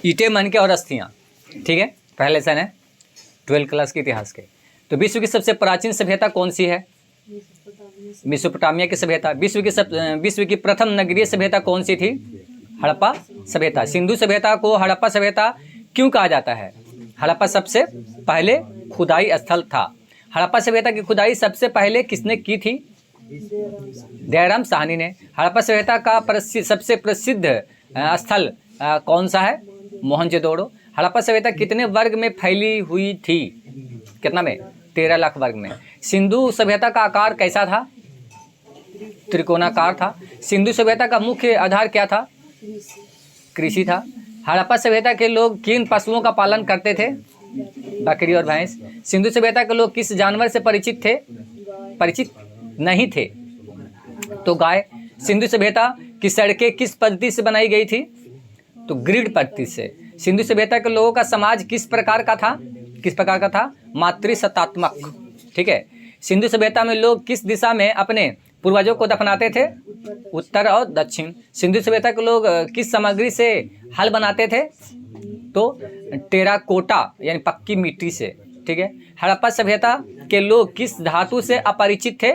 ईंटें, मनके और अस्थियाँ। ठीक है, पहला लेसन है 12th क्लास के इतिहास के। तो विश्व की सबसे प्राचीन सभ्यता कौन सी है? मेसोपोटामिया की सभ्यता। विश्व की प्रथम नगरीय सभ्यता कौन सी थी? हड़प्पा सभ्यता। सिंधु सभ्यता को हड़प्पा सभ्यता क्यों कहा जाता है? हड़प्पा सबसे पहले खुदाई स्थल था। हड़प्पा सभ्यता की खुदाई सबसे पहले किसने की थी? दयाराम साहनी ने। हड़प्पा सभ्यता का सबसे प्रसिद्ध स्थल कौन सा है? मोहनजोदड़ो। हड़प्पा सभ्यता कितने वर्ग में फैली हुई थी? कितना में? 13 लाख वर्ग में। सिंधु सभ्यता का आकार कैसा था? त्रिकोणाकार था। सिंधु सभ्यता का मुख्य आधार क्या था? कृषि था। हड़प्पा सभ्यता के लोग किन पशुओं का पालन करते थे? बकरी और भैंस। सिंधु सभ्यता के लोग किस जानवर से परिचित थे? परिचित नहीं थे, तो गाय। सिंधु सभ्यता की सड़कें किस पद्धति से बनाई गई थी? तो ग्रिड पद्धति से। सिंधु सभ्यता के लोगों का समाज किस प्रकार का था? किस प्रकार का था? मातृसत्तात्मक। ठीक है। सिंधु सभ्यता में लोग किस दिशा में अपने पूर्वजों को दफनाते थे? उत्तर और दक्षिण। सिंधु सभ्यता के लोग किस सामग्री से हल बनाते थे? तो टेराकोटा यानी पक्की मिट्टी से। ठीक है। हड़प्पा सभ्यता के लोग किस धातु से अपरिचित थे?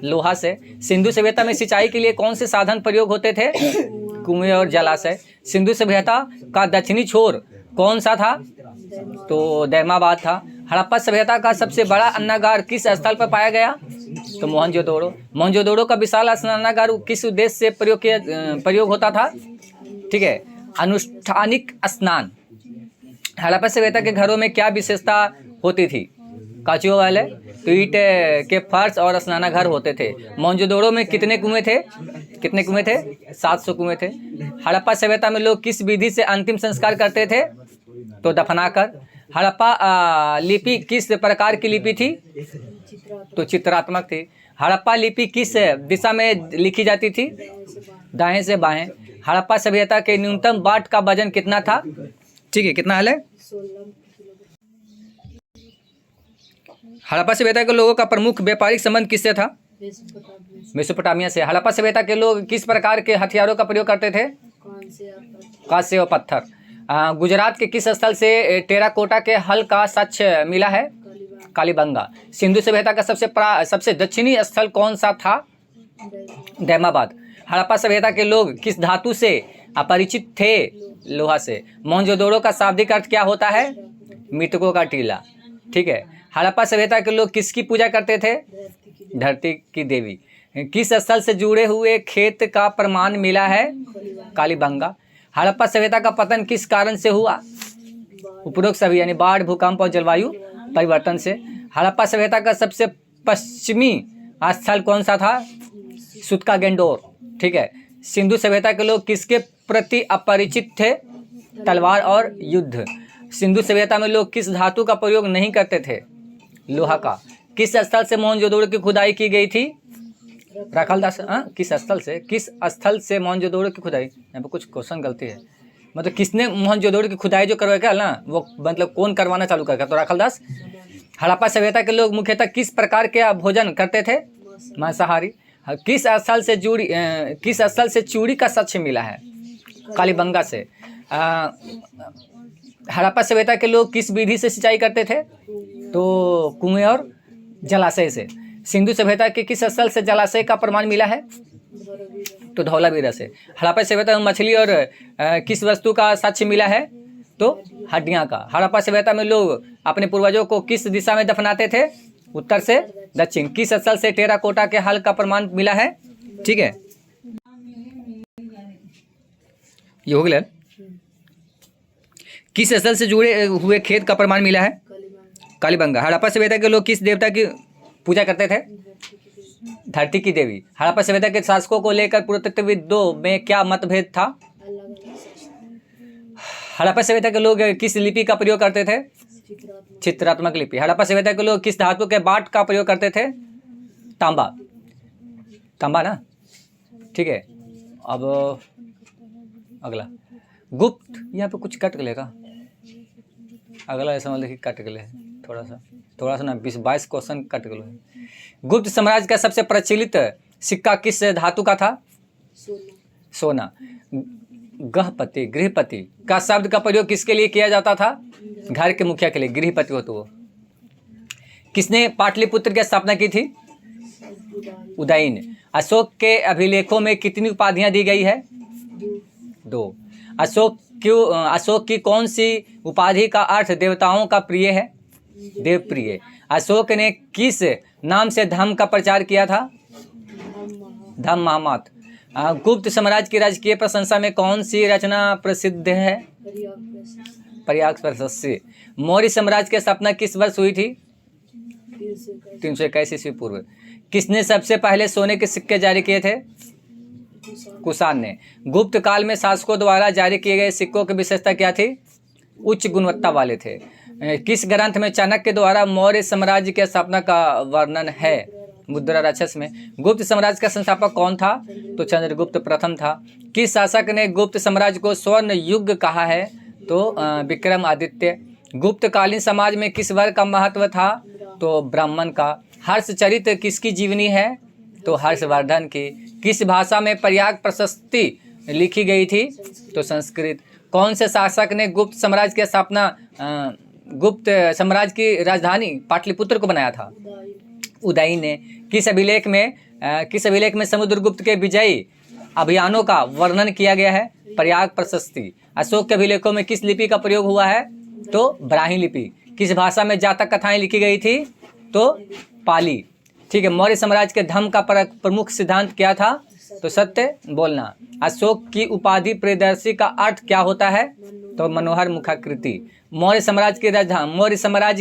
लोहा से। सिंधु सभ्यता में सिंचाई के लिए कौन से साधन प्रयोग होते थे? कुएं और जलाशय। सिंधु सभ्यता का दक्षिणी छोर कौन सा था? तो दैमाबाद था। हड़प्पा सभ्यता का सबसे बड़ा अन्नागार किस स्थल पर पाया गया? तो मोहनजोदड़ो। मोहनजोदड़ो का विशाल स्नानागार किस उद्देश्य से प्रयोग होता था? ठीक है, अनुष्ठानिक स्नान। हड़प्पा सभ्यता के घरों में क्या विशेषता होती थी? कांचों वाले, तो ईंट के फर्श और स्नानाघर होते थे। मोहनजोदड़ो में कितने कुएं थे? कितने कुएं थे? 700 कुएं थे। हड़प्पा सभ्यता में लोग किस विधि से अंतिम संस्कार करते थे? तो दफनाकर। हड़प्पा लिपि किस प्रकार की लिपि थी? तो चित्रात्मक थी। हड़प्पा लिपि किस दिशा में लिखी जाती थी? दाएं से बाएं। हड़प्पा सभ्यता के न्यूनतम बाट का वजन कितना था? ठीक है, कितना है? हड़प्पा सभ्यता के लोगों का प्रमुख व्यापारिक संबंध किससे था? मेसोपोटामिया से। हड़प्पा सभ्यता के लोग किस प्रकार के हथियारों का प्रयोग करते थे? कांसे और पत्थर। गुजरात के किस स्थल से टेराकोटा के हल का साक्ष्य मिला है? कालीबंगा। सिंधु सभ्यता का सबसे दक्षिणी स्थल कौन सा था? दैमाबाद। हड़प्पा सभ्यता के लोग किस धातु से अपरिचित थे? लोहा से। मोहनजोदड़ो का शाब्दिक अर्थ क्या होता है? मृतकों का टीला। ठीक है। हड़प्पा सभ्यता के लोग किसकी पूजा करते थे? धरती की देवी। किस स्थल से जुड़े हुए खेत का प्रमाण मिला है? कालीबंगा। हड़प्पा सभ्यता का पतन किस कारण से हुआ? उपरोक्त सभी यानी बाढ़, भूकंप और जलवायु परिवर्तन से। हड़प्पा सभ्यता का सबसे पश्चिमी स्थल कौन सा था? सुतका गेंडोर। ठीक है। सिंधु सभ्यता के लोग किसके प्रति अपरिचित थे? तलवार और युद्ध। सिंधु सभ्यता में लोग किस धातु का प्रयोग नहीं करते थे? लोहा का। किस स्थल से मोहनजोदड़ो की खुदाई की गई थी? राखालदास। किस स्थल से मोहनजोदड़ो की खुदाई? यहाँ पर कुछ क्वेश्चन गलती है। मतलब किसने मोहनजोदड़ो की खुदाई जो करवाया ना, वो मतलब कौन करवाना चालू करता? तो राखालदास। हड़प्पा सभ्यता के लोग मुख्यतः किस प्रकार के भोजन करते थे? मांसाहारी। किस स्थल से चूड़ी का साक्ष्य मिला है? कालीबंगा से। हड़प्पा सभ्यता के लोग किस विधि से सिंचाई करते थे? तो कुएं और जलाशय से। सिंधु सभ्यता के किस स्थल से जलाशय का प्रमाण मिला है? तो धौलावीरा से। हड़प्पा सभ्यता में मछली और किस वस्तु का साक्ष्य मिला है? तो हड्डियां का। हड़प्पा सभ्यता में लोग अपने पूर्वजों को किस दिशा में दफनाते थे? उत्तर से दक्षिण। किस स्थल से टेराकोटा के हल का प्रमाण मिला है? ठीक है, ये हो गया। किस स्थल से जुड़े हुए खेत का प्रमाण मिला है? कालीबंगा। हड़प्पा सभ्यता के लोग किस देवता की पूजा करते थे? धरती की देवी। हड़प्पा सभ्यता के शासकों को लेकर पुरातत्वविदों में क्या मतभेद था? हड़प्पा सभ्यता के लोग किस लिपि का प्रयोग करते थे? चित्रात्मक लिपि। हड़प्पा सभ्यता के लोग किस धातु के बाट का प्रयोग करते थे? तांबा। तांबा ना। ठीक है। अब अगला गुप्त। यहाँ पे कुछ कट गलेगा। अगला ऐसा मतलब कि कट गले थोड़ा सा ना 20-22 क्वेश्चन कट गए। गुप्त साम्राज्य का सबसे प्रचलित सिक्का किस धातु का था? सोना। गृहपति का शब्द का प्रयोग किसके लिए किया जाता था? घर के मुखिया के लिए, गृहपति हो तो वो। किसने पाटलिपुत्र की स्थापना की थी? उदयन। अशोक के अभिलेखों में कितनी उपाधियां दी गई है? 2। अशोक की कौन सी उपाधि का अर्थ देवताओं का प्रिय है? देवप्रिय। अशोक ने किस नाम से धर्म का प्रचार किया था? धम्म महामत। गुप्त साम्राज्य की राजकीय प्रशंसा में कौन सी रचना प्रसिद्ध है? पर्याप्त प्रशस्ति। मौर्य साम्राज्य की स्थापना किस वर्ष हुई थी? 321 ईस्वी पूर्व। किसने सबसे पहले सोने के सिक्के जारी किए थे? कुषाण ने। गुप्त काल में शासकों द्वारा जारी किए गए सिक्कों की विशेषता क्या थी? उच्च गुणवत्ता वाले थे। किस ग्रंथ में चाणक्य द्वारा मौर्य साम्राज्य की स्थापना का वर्णन है? मुद्रा राक्षस में। गुप्त साम्राज्य का संस्थापक कौन था? तो चंद्रगुप्त प्रथम था। किस शासक ने गुप्त साम्राज्य को स्वर्ण युग कहा है? तो विक्रमादित्य। गुप्तकालीन समाज में किस वर्ग का महत्व था? तो ब्राह्मण का। हर्षचरित किसकी जीवनी है? तो हर्षवर्धन की। किस भाषा में पर्याप्त प्रशस्ति लिखी गई थी? तो संस्कृत। कौन से शासक ने गुप्त साम्राज्य की स्थापना गुप्त साम्राज्य की राजधानी पाटलिपुत्र को बनाया था? उदयन ने। किस अभिलेख में समुद्रगुप्त के विजयी अभियानों का वर्णन किया गया है? पर्याप्त प्रशस्ति। अशोक के अभिलेखों में किस लिपि का प्रयोग हुआ है? तो ब्राह्मी लिपि। किस भाषा में जातक कथाएं लिखी गई थी? तो पाली। ठीक है। मौर्य साम्राज्य के धर्म का प्रमुख सिद्धांत क्या था? तो सत्य बोलना। अशोक की उपाधि प्रियदर्शी का अर्थ क्या होता है? तो मनोहर मुखाकृति। मौर्य साम्राज्य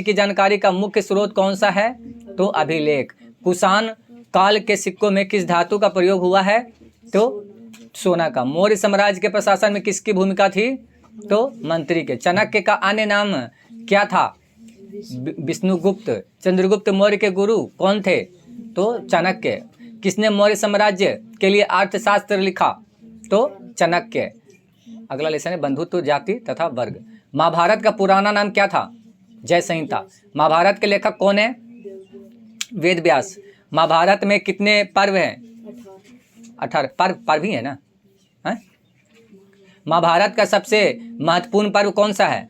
की जानकारी का मुख्य स्रोत कौन सा है? तो अभिलेख। कुषाण काल के सिक्कों में किस धातु का प्रयोग हुआ है? तो सोना का। मौर्य साम्राज्य के प्रशासन में किसकी भूमिका थी? तो मंत्री के। चाणक्य का अन्य नाम क्या था? विष्णुगुप्त। चंद्रगुप्त मौर्य के गुरु कौन थे? तो चाणक्य। किसने मौर्य साम्राज्य के लिए अर्थशास्त्र लिखा? तो चाणक्य। अगला लेसन है बंधुत्व, जाति तथा वर्ग। महाभारत का पुराना नाम क्या था? जय संहिता। महाभारत के लेखक कौन है? वेद व्यास। महाभारत में कितने पर्व हैं? 18 पर्व ही है ना? महाभारत का सबसे महत्वपूर्ण पर्व कौन सा है?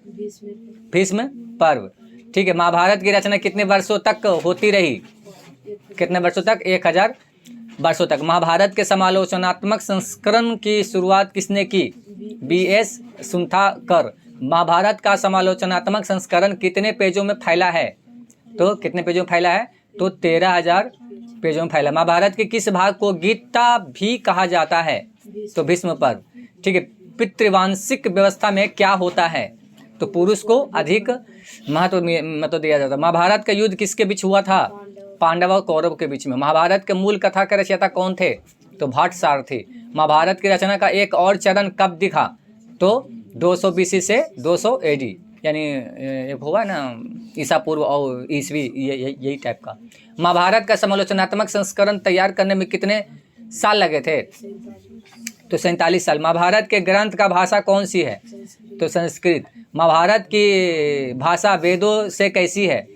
भीष्म पर्व। ठीक है। महाभारत की रचना कितने वर्षों तक होती रही? कितने वर्षों तक? 1000 वर्षों तक। महाभारत के समालोचनात्मक संस्करण की शुरुआत किसने की? B.S. सुंथाकर। महाभारत का समालोचनात्मक संस्करण कितने पेजों में फैला है? तो कितने पेजों में फैला है? तो 13,000 पेजों में फैला। महाभारत के किस भाग को गीता भी कहा जाता है? तो भीष्म पर्व। ठीक है। पितृवांशिक व्यवस्था में क्या होता है? तो पुरुष को अधिक महत्व दिया जाता है। महाभारत का युद्ध किसके बीच हुआ था? पांडव और कौरव के बीच में। महाभारत के मूल कथा के रचयिता कौन थे? तो भट्ट सारथी। महाभारत की रचना का एक और चरण कब दिखा? तो 200 BC से 200 AD, यानी एक हुआ ना ईसा पूर्व और ईसवी, यही टाइप का। महाभारत का समालोचनात्मक संस्करण तैयार करने में कितने साल लगे थे? तो 47 साल। महाभारत के ग्रंथ का भाषा कौन सी है? तो संस्कृत। महाभारत की भाषा वेदों से कैसी है?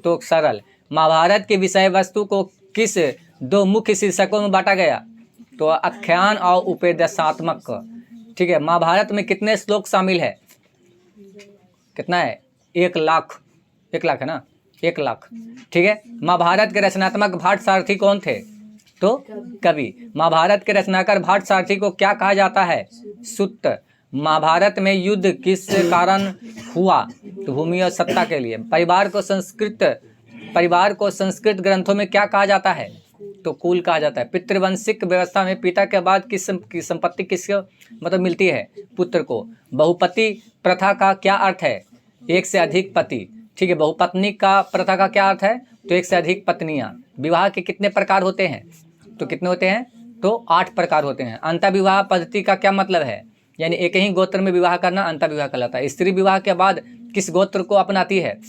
तो सरल। महाभारत की विषय वस्तु को किस 2 मुख्य शीर्षकों में बांटा गया? तो आख्यान और उपदेशात्मक। ठीक है। महाभारत में कितने श्लोक शामिल है? कितना है? 1 लाख। 1 लाख है ना? 1 लाख। ठीक है। महाभारत के रचनात्मक भट्ट सारथी कौन थे? तो कवि। महाभारत के रचनाकार भट्ट सारथी को क्या कहा जाता है? सुत। महाभारत में युद्ध किस कारण हुआ? तो भूमि और सत्ता के लिए। परिवार को संस्कृत ग्रंथों में क्या कहा जाता है? तो कुल कहा जाता है। पितृवंशिक व्यवस्था में पिता के बाद किस संपत्ति किसको मतलब मिलती है? पुत्र को। बहुपति प्रथा का क्या अर्थ है? 1 से अधिक पति। ठीक है। बहुपत्नी का प्रथा का क्या अर्थ है? तो 1 से अधिक पत्नियां। विवाह के कितने प्रकार होते हैं? तो कितने होते हैं? तो 8 प्रकार होते हैं। अंतःविवाह पद्धति का क्या मतलब है? यानी एक ही गोत्र में विवाह करना अंतःविवाह कहलाता है। स्त्री विवाह के बाद किस गोत्र को अपनाती है?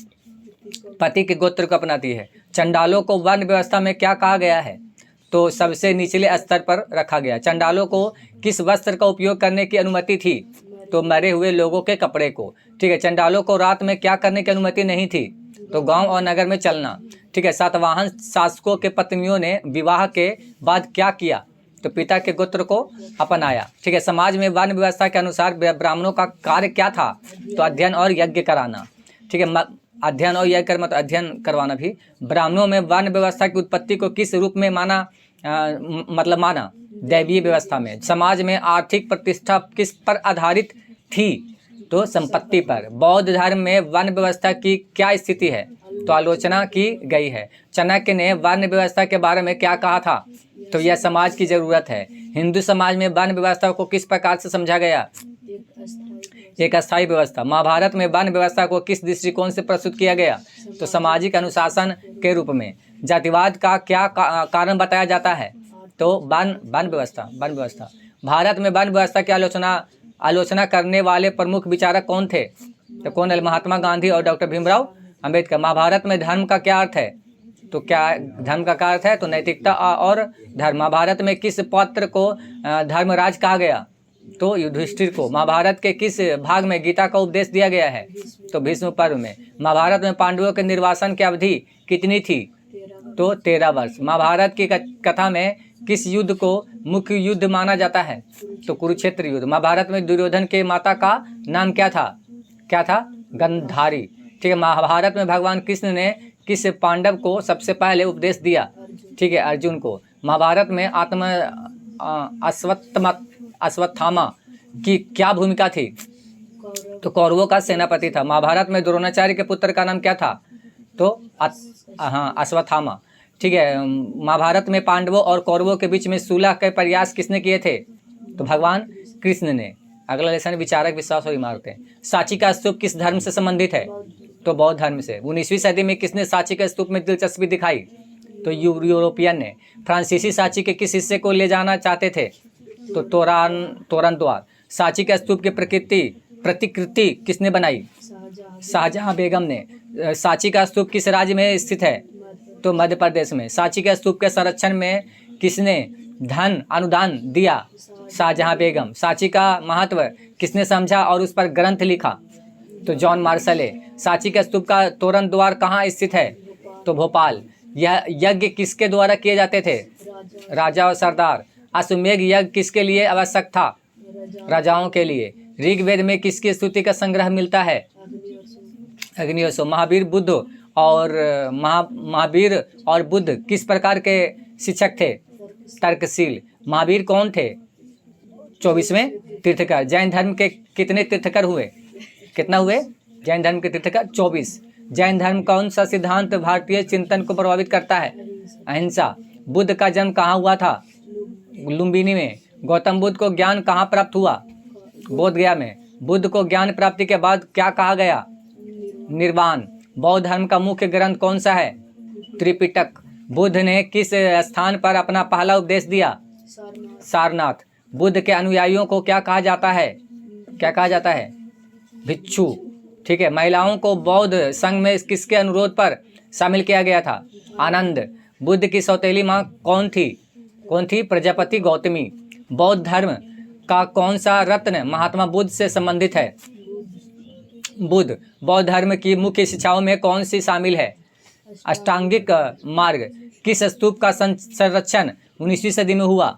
पति के गोत्र को अपनाती है। चंडालों को वर्ण व्यवस्था में क्या कहा गया है? तो सबसे निचले स्तर पर रखा गया। चंडालों को किस वस्त्र का उपयोग करने की अनुमति थी? तो मरे हुए लोगों के कपड़े को। ठीक है। चंडालों को रात में क्या करने की अनुमति नहीं थी? तो गांव और नगर में चलना। ठीक है। सातवाहन शासकों के पत्नियों ने विवाह के बाद क्या किया? तो पिता के गोत्र को अपनाया। ठीक है, समाज में वर्ण व्यवस्था के अनुसार ब्राह्मणों का कार्य क्या था? तो अध्ययन और यज्ञ कराना। ठीक है, अध्ययन और यज्ञ मतलब अध्ययन करवाना भी। ब्राह्मणों में वर्ण व्यवस्था की उत्पत्ति को किस रूप में माना? माना दैवीय व्यवस्था में। समाज में आर्थिक प्रतिष्ठा किस पर आधारित थी? तो संपत्ति पर। बौद्ध धर्म में वर्ण व्यवस्था की क्या स्थिति है? तो आलोचना की गई है। चाणक्य ने वर्ण व्यवस्था के बारे में क्या कहा था? तो यह समाज की जरूरत है। हिंदू समाज में वर्ण व्यवस्था को किस प्रकार से समझा गया? एक अस्थायी व्यवस्था। महाभारत में वर्ण व्यवस्था को किस दृष्टिकोण से प्रस्तुत किया गया? तो सामाजिक अनुशासन के रूप में। जातिवाद का क्या कारण बताया जाता है? तो वर्ण व्यवस्था। भारत में वर्ण व्यवस्था की आलोचना करने वाले प्रमुख विचारक कौन थे? तो कौन है? महात्मा गांधी और डॉक्टर भीमराव अंबेडकर। महाभारत में धर्म का क्या अर्थ है? तो क्या धर्म का क्या अर्थ है? तो नैतिकता और धर्म। महाभारत में किस पात्र को धर्मराज कहा गया? तो युधिष्ठिर को। महाभारत के किस भाग में गीता का उपदेश दिया गया है? तो भीष्म पर्व में। महाभारत में पांडवों के निर्वासन की अवधि कितनी थी? तो 13 वर्ष। महाभारत की कथा में किस युद्ध को मुख्य युद्ध माना जाता है? तो कुरुक्षेत्र युद्ध। महाभारत में दुर्योधन के माता का नाम क्या था? गंधारी। ठीक है, महाभारत में भगवान कृष्ण ने किस पांडव को सबसे पहले उपदेश दिया? ठीक है, अर्जुन को। महाभारत में अश्वत्थामा की क्या भूमिका थी? तो कौरवों का सेनापति था। महाभारत में द्रोणाचार्य के पुत्र का नाम क्या था? तो अश्वत्थामा। ठीक है, महाभारत में पांडवों और कौरवों के बीच में सुलह के प्रयास किसने किए थे? तो भगवान कृष्ण ने। अगला लेसन विचारक, विश्वास और इमारतें। सांची का स्तूप किस धर्म से संबंधित है? तो बौद्ध धर्म से। 19वीं सदी में किसने सांची के स्तूप में दिलचस्पी दिखाई? तो यूरोपियन ने। फ्रांसीसी सांची के किस हिस्से को ले जाना चाहते थे? तो तोरण द्वार। सांची के स्तूप की प्रतिकृति किसने बनाई? शाहजहां बेगम ने। सांची का स्तूप किस राज्य में स्थित है? तो मध्य प्रदेश में। सांची के स्तूप के संरक्षण में किसने धन अनुदान दिया? शाहजहां बेगम। सांची का महत्व किसने समझा और उस पर ग्रंथ लिखा? तो जॉन मार्शल। सांची के स्तूप का तोरण द्वार कहाँ स्थित है? तो भोपाल। यह यज्ञ किसके द्वारा किए जाते थे? राजा और सरदार। अश्वमेध यज्ञ किसके लिए आवश्यक था? राजाओं के लिए। ऋग्वेद में किसकी स्तुति का संग्रह मिलता है? अग्नि और सोम। महावीर और बुद्ध किस प्रकार के शिक्षक थे? तर्कशील। महावीर कौन थे? 24वें तीर्थकर। जैन धर्म के कितने तीर्थकर हुए? कितना हुए? जैन धर्म के तीर्थकर 24। जैन धर्म कौन सा सिद्धांत भारतीय चिंतन को प्रभावित करता है? अहिंसा। बुद्ध का जन्म कहाँ हुआ था? लुम्बिनी में। गौतम बुद्ध को ज्ञान कहाँ प्राप्त हुआ? बोध गया में। बुद्ध को ज्ञान प्राप्ति के बाद क्या कहा गया? निर्वाण। बौद्ध धर्म का मुख्य ग्रंथ कौन सा है? त्रिपिटक। बुद्ध ने किस स्थान पर अपना पहला उपदेश दिया? सारनाथ। बुद्ध के अनुयायियों को क्या कहा जाता है? भिक्षु। ठीक है, महिलाओं को बौद्ध संघ में किसके अनुरोध पर शामिल किया गया था? आनंद। बुद्ध की सौतेली माँ कौन थी? प्रजापति गौतमी। बौद्ध धर्म का कौन सा रत्न महात्मा बुद्ध से संबंधित है? बुद्ध। बौद्ध धर्म की मुख्य शिक्षाओं में कौन सी शामिल है? अष्टांगिक मार्ग। किस स्तूप का संरक्षण 19वीं सदी में हुआ?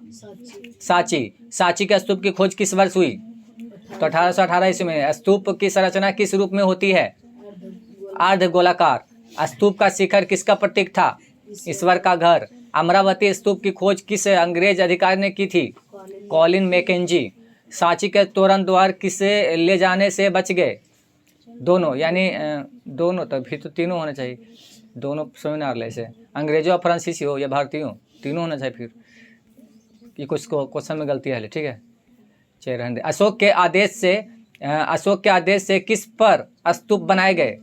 सांची के स्तूप की खोज किस वर्ष हुई? तो 1818 ईस्वी में। स्तूप की संरचना किस रूप में होती है? अर्ध गोलाकार। स्तूप का शिखर किसका प्रतीक था? ईश्वर का घर। अमरावती स्तूप की खोज किस अंग्रेज अधिकारी ने की थी? Colin McKenzie. सांची के तोरण द्वार किसे ले जाने से बच गए? दोनों, यानी दोनों, तो फिर तो तीनों होना चाहिए। दोनों स्वामीनारायण से। अंग्रेजों और फ्रांसीसी हो या भारतीय हो, तीनों होना चाहिए। फिर ये कुछ क्वेश्चन में गलती है। ठीक है, चलिए रहने दे। अशोक के आदेश से किस पर स्तूप बनाए गए?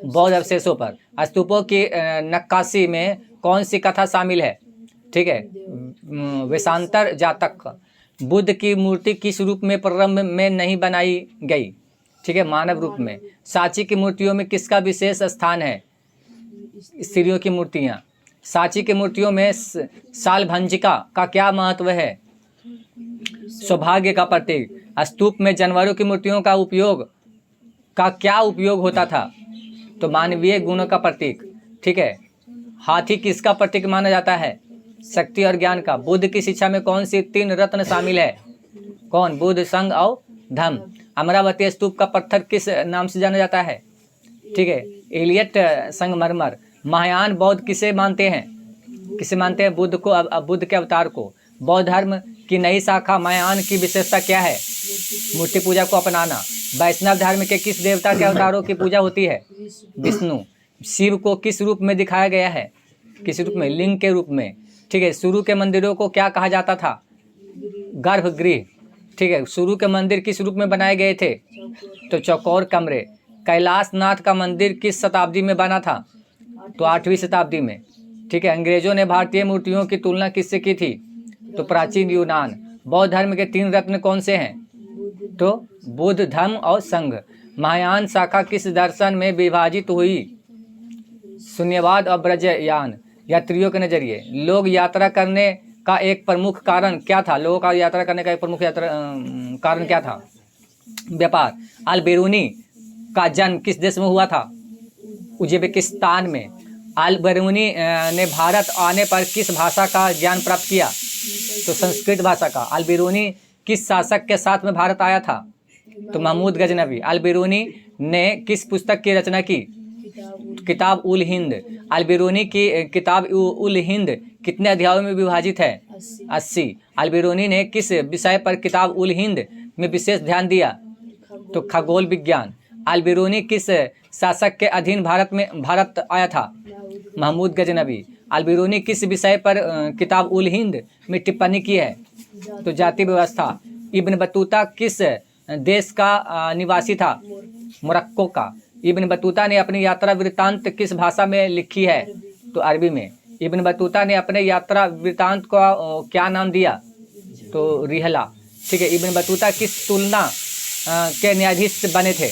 बौद्ध अवशेषों पर। स्तूपों की नक्काशी में कौन सी कथा शामिल है? ठीक है, वेशांतर जातक। बुद्ध की मूर्ति किस रूप में प्रारंभ में नहीं बनाई गई? ठीक है, मानव रूप में। सांची की मूर्तियों में किसका विशेष स्थान है? स्त्रियों की मूर्तियाँ। सांची की मूर्तियों में सालभंजिका का क्या महत्व है? सौभाग्य का प्रतीक। स्तूप में जानवरों की मूर्तियों का क्या उपयोग होता था? तो मानवीय गुणों का प्रतीक। ठीक है, हाथी किसका प्रतीक माना जाता है? शक्ति और ज्ञान का। बुद्ध की शिक्षा में कौन सी 3 रत्न शामिल है? कौन? बुद्ध, संघ और धम्म। अमरावती स्तूप का पत्थर किस नाम से जाना जाता है? ठीक है, एलियट संगमरमर। महायान बौद्ध किसे मानते हैं? किसे मानते हैं? बुद्ध को, बुद्ध के अवतार को। बौद्ध धर्म की नई शाखा महायान की विशेषता क्या है? मूर्ति पूजा को अपनाना। वैष्णव धर्म के किस देवता के अवतारों की पूजा होती है? विष्णु। शिव को किस रूप में दिखाया गया है? किस रूप में? लिंग के रूप में। ठीक है, शुरू के मंदिरों को क्या कहा जाता था? गर्भगृह। ठीक है, शुरू के मंदिर किस रूप में बनाए गए थे? तो चौकोर कमरे। कैलाशनाथ का मंदिर किस शताब्दी में बना था? तो 8वीं शताब्दी में। ठीक है, अंग्रेजों ने भारतीय मूर्तियों की तुलना किससे की थी? तो प्राचीन यूनान। बौद्ध धर्म के 3 रत्न कौन से हैं? तो बुद्ध, धम्म और संघ। महायान शाखा किस दर्शन में विभाजित हुई? शून्यवाद और ब्रजयान। यात्रियों के नजरिए। लोग यात्रा करने का एक प्रमुख कारण क्या था? लोगों का यात्रा करने का एक प्रमुख कारण क्या था? व्यापार। अल बेरूनी का जन्म किस देश में हुआ था? उज्बेकिस्तान में। अल बेरूनी ने भारत आने पर किस भाषा का ज्ञान प्राप्त किया? तो संस्कृत भाषा का। अल बेरूनी किस शासक के साथ में भारत आया था? तो महमूद गजनवी। अल बेरूनी ने किस पुस्तक की रचना की? किताब उल हिंद। अल बेरूनी की किताब उल हिंद कितने अध्यायों में विभाजित है? 80। अल बेरूनी ने किस विषय पर किताब उल हिंद में विशेष ध्यान दिया? तो खगोल विज्ञान। अल बेरूनी किस शासक के अधीन भारत आया था? महमूद गजनवी। अल बेरूनी किस विषय पर किताब उल हिंद में टिप्पणी की है? तो जाति व्यवस्था। इब्न बतूता किस देश का निवासी था? मोरक्को का। इब्न बतूता ने अपनी यात्रा वृत्तांत किस भाषा में लिखी है? तो अरबी में। इब्न बतूता ने अपने यात्रा वृत्तांत को क्या नाम दिया? तो रिहला। ठीक है, इब्न बतूता किस तुलना के न्यायाधीश बने थे?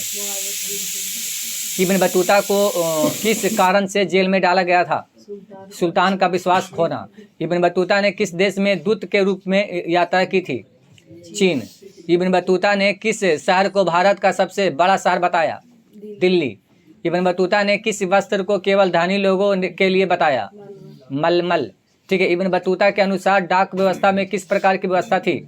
इब्न बतूता को किस कारण से जेल में डाला गया था? सुल्तान का विश्वास खोना। इब्न बतूता ने किस देश में दूत के रूप में यात्रा की थी? चीन। इब्न बतूता ने किस शहर को भारत का सबसे बड़ा शहर बताया? दिल्ली। इब्न बतूता ने किस वस्त्र को केवल धनी लोगों के लिए बताया? मलमल। ठीक है, इब्न बतूता के अनुसार डाक व्यवस्था में किस प्रकार की व्यवस्था थी?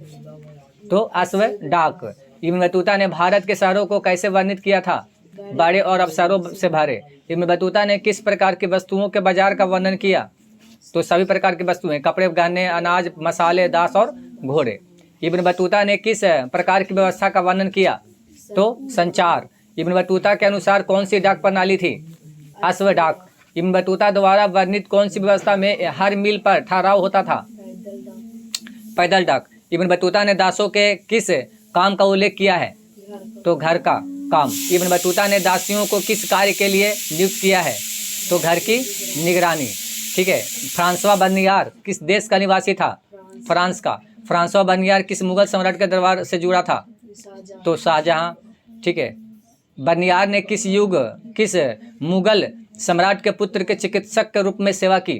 तो अश्व डाक। इब्न बतूता ने भारत के शहरों को कैसे वर्णित किया था? बड़े और अवसरों से भरे। इब्न बतूता ने किस प्रकार की वस्तुओं के बाजार का वर्णन किया? तो सभी प्रकार की वस्तुएं, कपड़े, गहने, अनाज, मसाले, दास और घोड़े। इब्न बतूता ने किस प्रकार की व्यवस्था का वर्णन किया? तो संचार। इब्न बतूता के अनुसार कौन सी डाक प्रणाली थी? अश्व डाक। इब्न बतूता द्वारा वर्णित कौन सी व्यवस्था में हर मील पर ठहराव होता था? पैदल डाक। इब्न बतूता ने दासों के किस काम का उल्लेख किया है? तो घर का काम। इब्न बतूता ने दासियों को किस कार्य के लिए नियुक्त किया है? तो घर की निगरानी। ठीक है, फ्रांसवा बर्नियार किस देश का निवासी था? फ्रांस का। फ्रांसवा बर्नियार किस मुगल सम्राट के दरबार से जुड़ा था? तो शाहजहां। ठीक है, बर्नियार ने किस मुगल सम्राट के पुत्र के चिकित्सक के रूप में सेवा की?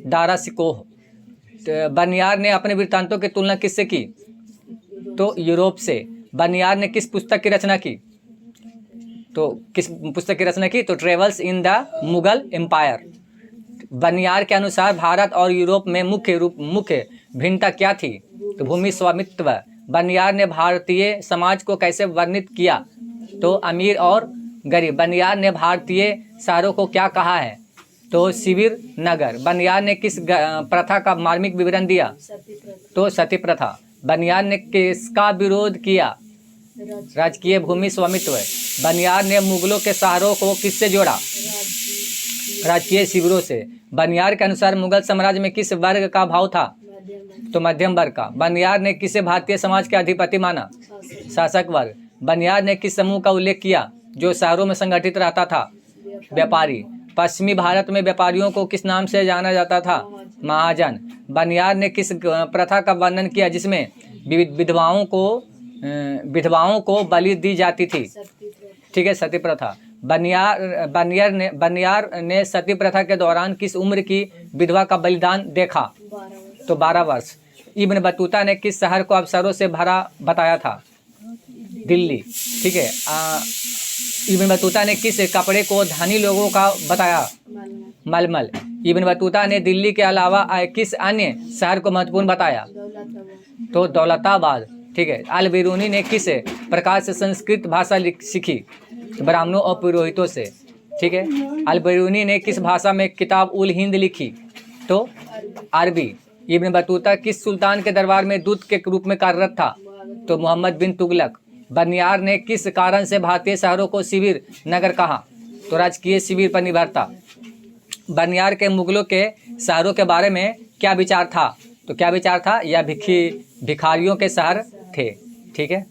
दारा सिकोह। बर्नियार ने अपने वृत्तांतों की तुलना किससे की? तो यूरोप से। बर्नियार ने किस पुस्तक की रचना की? तो किस पुस्तक की रचना की? तो travels in the Mughal empire. Bernier के अनुसार भारत और यूरोप में मुख्य भिन्नता क्या थी? तो भूमि स्वामित्व। बर्नियार ने भारतीय समाज को कैसे वर्णित किया? तो अमीर और गरीब। बर्नियार ने भारतीय शहरों को क्या कहा है? तो शिविर, नगर। बर्नियार ने किस प्रथा का मार्मिक विवरण दिया? तो सती प्रथा। बर्नियार ने किसका विरोध किया? राजकीय भूमि स्वामित्व। बर्नियार ने मुगलों के शहरों को किससे जोड़ा? राजकीय शिविरों से। बर्नियार के अनुसार मुगल साम्राज्य में किस वर्ग का भाव था? तो मध्यम वर्ग का। बर्नियार ने किसे भारतीय समाज के अधिपति माना? शासक वर्ग। बर्नियार ने किस समूह का उल्लेख किया जो शहरों में संगठित रहता था? व्यापारी। पश्चिमी भारत में व्यापारियों को किस नाम से जाना जाता था? महाजन। बर्नियार ने किस प्रथा का वर्णन किया जिसमें विधवाओं को बलि दी जाती थी? ठीक है, सती प्रथा। बर्नियार ने सती प्रथा के दौरान किस उम्र की विधवा का बलिदान देखा? तो 12 वर्ष। इब्न बतूता ने किस शहर को अवसरों से भरा बताया था? दिल्ली। ठीक है, इब्न बतूता ने किस कपड़े को धनी लोगों का बताया? मलमल। इब्न बतूता ने दिल्ली के अलावा किस अन्य शहर को महत्वपूर्ण बताया? तो दौलताबाद। ठीक है। अल बिरूनी ने किस प्रकार से संस्कृत भाषा सीखी? तो ब्राह्मणों और पुरोहितों से। ठीक है। अल बिरूनी ने किस भाषा में किताब उल हिंद लिखी? तो अरबी। इब्न बतूता किस सुल्तान के दरबार में दूत के रूप में कार्यरत था? तो मोहम्मद बिन तुगलक। बनियार ने किस कारण से भारतीय शहरों को शिविर नगर कहा? तो राजकीय शिविर पर निर्भरता। बनियार के मुगलों के शहरों के बारे में क्या विचार था? तो क्या विचार था? यह भिखारियों के शहर थे। ठीक है।